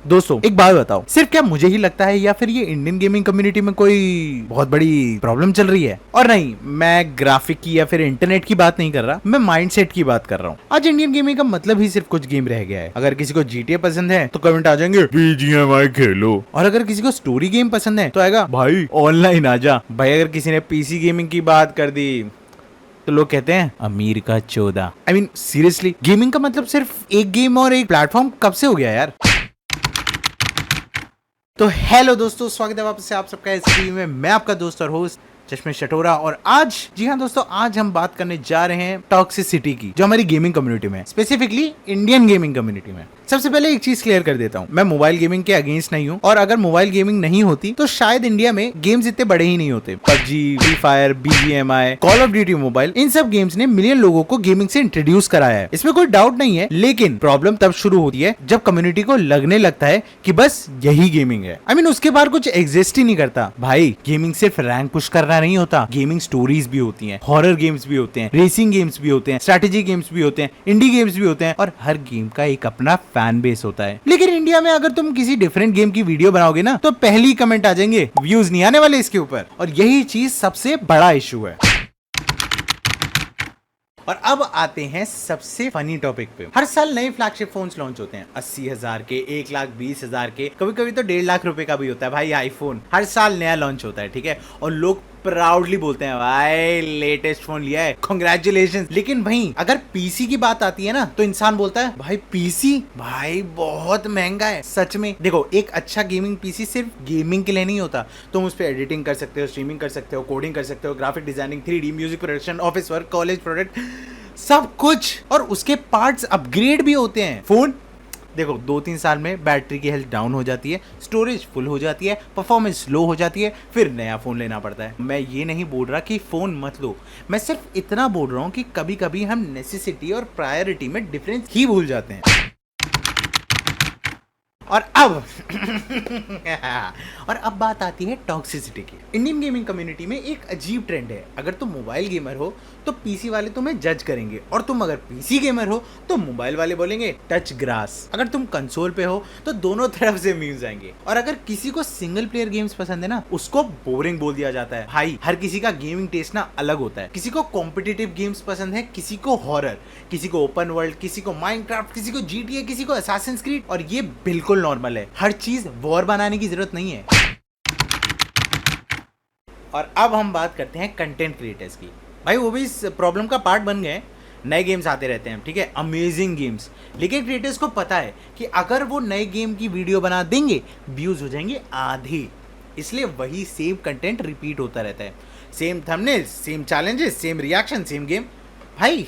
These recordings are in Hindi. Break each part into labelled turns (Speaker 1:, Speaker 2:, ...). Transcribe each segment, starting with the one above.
Speaker 1: दोस्तों एक बात बताओ, सिर्फ क्या मुझे ही लगता है या फिर ये इंडियन गेमिंग कम्युनिटी में कोई बहुत बड़ी प्रॉब्लम चल रही है? और नहीं, मैं ग्राफिक की या फिर इंटरनेट की बात नहीं कर रहा, मैं माइंडसेट की बात कर रहा हूँ। आज इंडियन गेमिंग का मतलब ही सिर्फ कुछ गेम रह गया है। अगर किसी को जीटीए पसंद है तो कमेंट आ जाएंगे बीजीएमआई खेलो, और अगर किसी को स्टोरी गेम पसंद है तो आएगा भाई ऑनलाइन आजा। भाई अगर किसी ने पीसी गेमिंग की बात कर दी तो लोग कहते हैं अमीर का चोदा। आई मीन सीरियसली, गेमिंग का मतलब सिर्फ एक गेम और एक प्लेटफॉर्म कब से हो गया यार? तो हेलो दोस्तों, स्वागत है वापस से आप सबका इस वीडियो में। मैं आपका दोस्त और होस्ट चश्मे शटोरा, और आज जी हाँ दोस्तों, आज हम बात करने जा रहे हैं टॉक्सिसिटी की, जो हमारी गेमिंग कम्युनिटी में, स्पेसिफिकली इंडियन गेमिंग कम्युनिटी में। सबसे पहले एक चीज क्लियर कर देता हूँ, मैं मोबाइल गेमिंग के अगेंस्ट नहीं हूँ, और अगर मोबाइल गेमिंग नहीं होती तो शायद इंडिया में गेम्स इतने बड़े ही नहीं होते। PUBG, free fire, BGMI, call of duty mobile, इन सब गेम्स ने मिलियन लोगों को गेमिंग से इंट्रोड्यूस कराया है, इसमें कोई डाउट नहीं है। लेकिन प्रॉब्लम तब शुरू होती है जब कम्युनिटी को लगने लगता है कि बस यही गेमिंग है। आई मीन उसके बाद कुछ एग्जिस्ट ही नहीं करता। भाई गेमिंग सिर्फ रैंक पुश करना नहीं होता, गेमिंग स्टोरीज भी होती हैं, हॉरर गेम्स भी होते हैं, रेसिंग गेम्स भी होते हैं, स्ट्रेटेजी गेम्स भी होते हैं, इंडी गेम्स भी होते हैं, और हर गेम का एक अपना फैन बेस होता है। लेकिन इंडिया में अगर तुम किसी डिफरेंट गेम की वीडियो बनाओगे ना, तो पहली कमेंट आ जाएंगे व्यूज नहीं आने वाले इसके ऊपर, और यही चीज सबसे बड़ा इशू है। और अब आते हैं सबसे फनी टॉपिक पे। हर साल नए फ्लैगशिप फोन्स लॉन्च होते हैं, 80,000 के, 1,20,000 के, कभी कभी तो 1,50,000 रुपए का भी होता है। भाई आईफोन हर साल नया लॉन्च होता है, ठीक है, और लोग प्राउडली बोलते हैं भाई लेटेस्ट फोन लिया है, कांग्रेचुलेशंस। लेकिन भाई अगर पीसी की बात आती है ना, तो इंसान बोलता है भाई पीसी भाई बहुत महंगा है। सच में देखो, एक अच्छा गेमिंग पीसी सिर्फ गेमिंग के लिए नहीं होता, तुम उस पर एडिटिंग कर सकते हो, स्ट्रीमिंग कर सकते हो, कोडिंग कर सकते हो, graphic designing, 3D music production, office work, college product, सब कुछ। और उसके पार्ट्स अपग्रेड भी होते हैं। फोन देखो 2-3 साल में बैटरी की हेल्थ डाउन हो जाती है, स्टोरेज फुल हो जाती है, परफॉर्मेंस स्लो हो जाती है, फिर नया फोन लेना पड़ता है। मैं ये नहीं बोल रहा कि फोन मत लो, मैं सिर्फ इतना बोल रहा हूँ कि कभी कभी हम नेसेसिटी और प्रायोरिटी में डिफरेंस ही भूल जाते हैं। और अब बात आती है टॉक्सिसिटी की। इंडियन गेमिंग कम्युनिटी में एक अजीब ट्रेंड है, अगर तुम मोबाइल गेमर हो तो पीसी वाले तुम्हें जज करेंगे, और तुम अगर पीसी गेमर हो तो मोबाइल वाले बोलेंगे टच ग्रास। अगर तुम कंसोल पे हो तो दोनों तरफ से मीम्स आएंगे, और अगर किसी को सिंगल प्लेयर गेम्स पसंद है ना, उसको बोरिंग बोल दिया जाता है। भाई हर किसी का गेमिंग टेस्ट ना अलग होता है, किसी को कॉम्पिटिटिव गेम्स पसंद है, किसी को हॉरर, किसी को ओपन वर्ल्ड, किसी को माइनक्राफ्ट, किसी को जीटीए, किसी को असैसिन्स क्रीड, और ये बिल्कुल नॉर्मल है। हर चीज वॉर बनाने की जरूरत नहीं है। और अब हम बात करते हैं कंटेंट क्रिएटर्स की। भाई वो भी इस प्रॉब्लम का पार्ट बन गए। नए गेम्स आते रहते हैं, ठीक है, अमेजिंग गेम्स, लेकिन क्रिएटर्स को पता है कि अगर वो नए गेम की वीडियो बना देंगे व्यूज हो जाएंगे आधे, इसलिए वही सेम कंटेंट रिपीट होता रहता है, same thumbnails, same challenges, same reaction, same game. भाई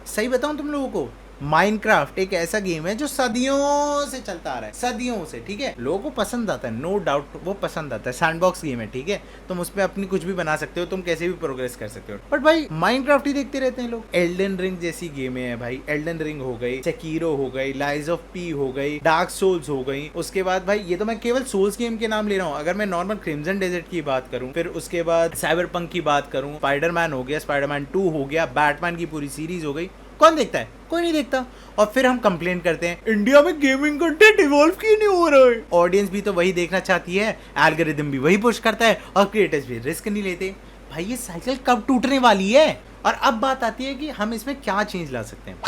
Speaker 1: सही बताऊं तुम लोगों को, माइनक्राफ्ट एक ऐसा गेम है जो सदियों से चलता आ रहा है, सदियों से, ठीक है, लोगों को पसंद आता है, नो डाउट वो पसंद आता है। सैंडबॉक्स गेम है, ठीक है, तुम उस पर अपनी कुछ भी बना सकते हो, तुम कैसे भी प्रोग्रेस कर सकते हो, बट भाई माइनक्राफ्ट ही देखते रहते हैं लोग। एल्डन रिंग जैसी गेमें हैं भाई, एल्डन रिंग हो गई, सेकीरो हो गई, लाइज ऑफ पी हो गई, डार्क सोल्स हो गई, उसके बाद भाई ये तो मैं केवल सोल्स गेम के नाम ले रहा हूँ। अगर मैं नॉर्मल क्रिम्सन डेजर्ट की बात करूँ, फिर उसके बाद साइबरपंक की बात करूँ, स्पाइडरमैन हो गया, स्पाइडरमैन 2 हो गया, बैटमैन की पूरी सीरीज हो गई, कौन देखता है? कोई नहीं देखता। और फिर हम कंप्लेन करते हैं इंडिया में गेमिंग कंटेंट इवॉल्व क्यों नहीं हो रहा है। ऑडियंस भी तो वही देखना चाहती है, एल्गोरिथम भी वही पुश करता है, और क्रिएटर्स भी रिस्क नहीं लेते। भाई ये साइकिल कब टूटने वाली है? और अब बात आती है कि हम इसमें क्या चेंज ला सकते हैं।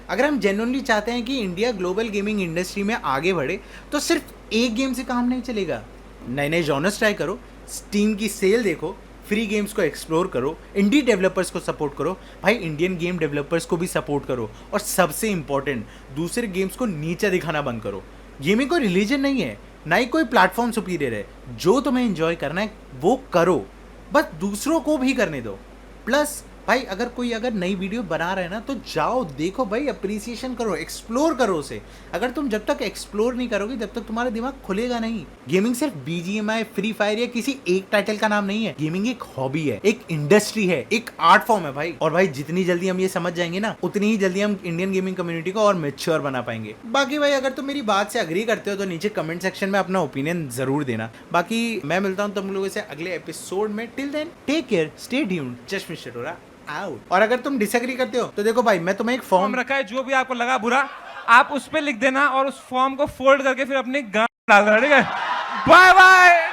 Speaker 1: अगर हम जेन्युइनली चाहते हैं कि इंडिया ग्लोबल गेमिंग इंडस्ट्री में आगे बढ़े, तो सिर्फ एक गेम से काम नहीं चलेगा। नए नए जॉनर्स ट्राई करो, स्टीम की सेल देखो, फ्री गेम्स को एक्सप्लोर करो, इंडी डेवलपर्स को सपोर्ट करो, भाई इंडियन गेम डेवलपर्स को भी सपोर्ट करो, और सबसे इंपॉर्टेंट दूसरे गेम्स को नीचा दिखाना बंद करो। गेमिंग कोई रिलीजन नहीं है, ना ही कोई प्लेटफॉर्म सुपीरियर है। जो तुम्हें एंजॉय करना है वो करो, बस दूसरों को भी करने दो। प्लस भाई अगर कोई नई वीडियो बना रहा है ना, तो जाओ देखो भाई, अप्रिसिएशन करो, एक्सप्लोर करो उसे। अगर तुम जब तक एक्सप्लोर नहीं करोगे तब तक तुम्हारा दिमाग खुलेगा नहीं। गेमिंग सिर्फ बीजीएमआई, फ्री फायर या किसी एक टाइटल का नाम नहीं है। गेमिंग एक हॉबी है, एक इंडस्ट्री है, एक आर्ट फॉर्म है भाई। और भाई जितनी जल्दी हम ये समझ जाएंगे ना, उतनी ही जल्दी हम इंडियन गेमिंग कम्युनिटी को और मैच्योर बना पाएंगे। बाकी भाई अगर तुम मेरी बात से अग्री करते हो तो नीचे कमेंट सेक्शन में अपना ओपिनियन जरूर देना। बाकी मैं मिलता हूँ तुम लोगों से अगले एपिसोड में। Till then take care, stay tuned, चश्मे शटोरा आउट। और अगर तुम डिसएग्री करते हो तो देखो भाई, मैं तुम्हें एक फॉर्म
Speaker 2: रखा है, जो भी आपको लगा बुरा आप उस पर लिख देना और उस फॉर्म को फोल्ड करके फिर अपने गान डाल देना, ठीक है? Bye bye.